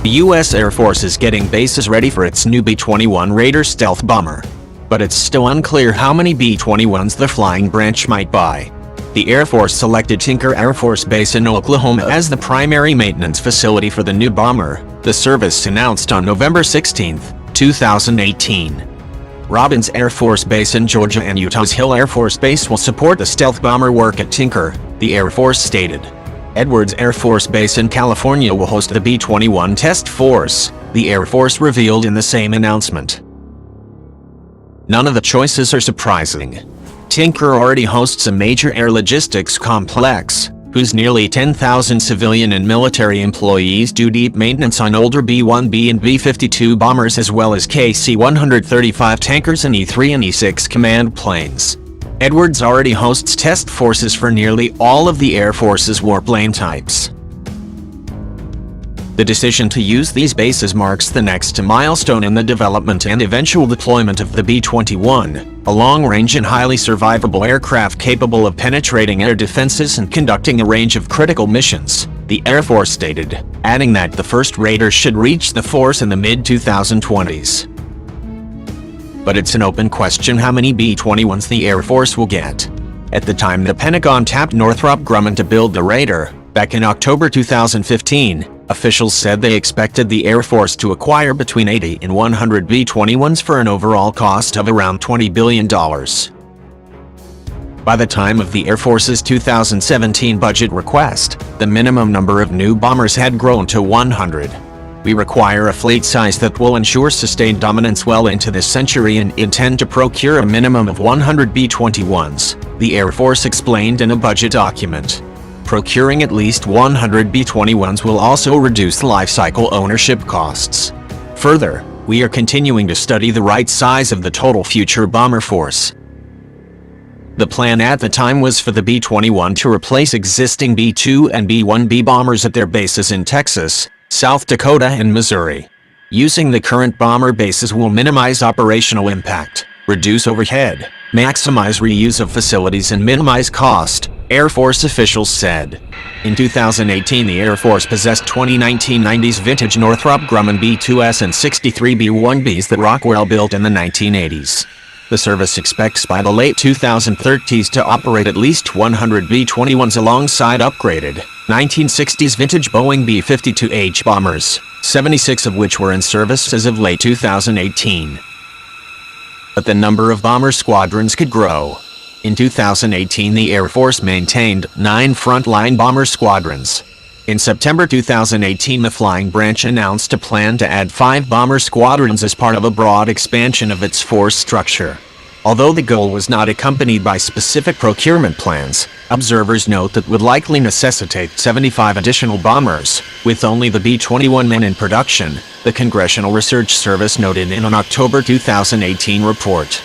The U.S. Air Force is getting bases ready for its new B-21 Raider stealth bomber. But it's still unclear how many B-21s the flying branch might buy. The Air Force selected Tinker Air Force Base in Oklahoma as the primary maintenance facility for the new bomber, the service announced on November 16, 2018. Robbins Air Force Base in Georgia and Utah's Hill Air Force Base will support the stealth bomber work at Tinker, the Air Force stated. Edwards Air Force Base in California will host the B-21 test force, the Air Force revealed in the same announcement. None of the choices are surprising. Tinker already hosts a major air logistics complex, whose nearly 10,000 civilian and military employees do deep maintenance on older B-1B and B-52 bombers as well as KC-135 tankers and E-3 and E-6 command planes. Edwards already hosts test forces for nearly all of the Air Force's warplane types. The decision to use these bases marks the next milestone in the development and eventual deployment of the B-21, a long-range and highly survivable aircraft capable of penetrating air defenses and conducting a range of critical missions, the Air Force stated, adding that the first Raiders should reach the force in the mid-2020s. But it's an open question how many B-21s the Air Force will get. At the time the Pentagon tapped Northrop Grumman to build the Raider, back in October 2015, officials said they expected the Air Force to acquire between 80 and 100 B-21s for an overall cost of around $20 billion. By the time of the Air Force's 2017 budget request, the minimum number of new bombers had grown to 100. We require a fleet size that will ensure sustained dominance well into this century and intend to procure a minimum of 100 B-21s, the Air Force explained in a budget document. Procuring at least 100 B-21s will also reduce life cycle ownership costs. Further, we are continuing to study the right size of the total future bomber force. The plan at the time was for the B-21 to replace existing B-2 and B-1B bombers at their bases in Texas, South Dakota, and Missouri. Using the current bomber bases will minimize operational impact, reduce overhead, maximize reuse of facilities, and minimize cost, Air Force officials said. In 2018, the Air Force possessed 20 1990s vintage Northrop Grumman B-2S and 63 B-1Bs that Rockwell built in the 1980s. The service expects by the late 2030s to operate at least 100 B-21s alongside upgraded 1960s vintage Boeing B-52H bombers, 76 of which were in service as of late 2018. But the number of bomber squadrons could grow. In 2018, the Air Force maintained 9 frontline bomber squadrons. In September 2018, the flying branch announced a plan to add 5 bomber squadrons as part of a broad expansion of its force structure. Although the goal was not accompanied by specific procurement plans, observers note that would likely necessitate 75 additional bombers, with only the B-21 men in production, the Congressional Research Service noted in an October 2018 report.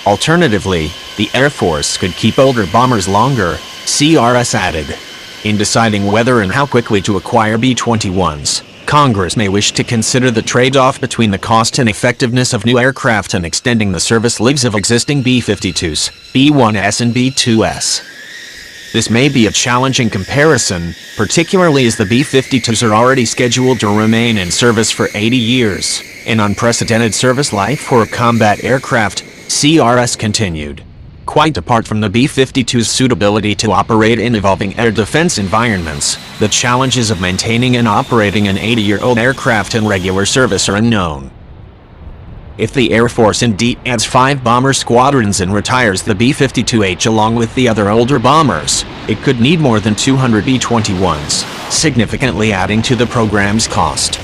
Alternatively, the Air Force could keep older bombers longer, CRS added. In deciding whether and how quickly to acquire B-21s, Congress may wish to consider the trade-off between the cost and effectiveness of new aircraft and extending the service lives of existing B-52s, B-1S and B-2S. This may be a challenging comparison, particularly as the B-52s are already scheduled to remain in service for 80 years, an unprecedented service life for a combat aircraft, CRS continued. Quite apart from the B-52's suitability to operate in evolving air defense environments, the challenges of maintaining and operating an 80-year-old aircraft in regular service are unknown. If the Air Force indeed adds 5 bomber squadrons and retires the B-52H along with the other older bombers, it could need more than 200 B-21s, significantly adding to the program's cost.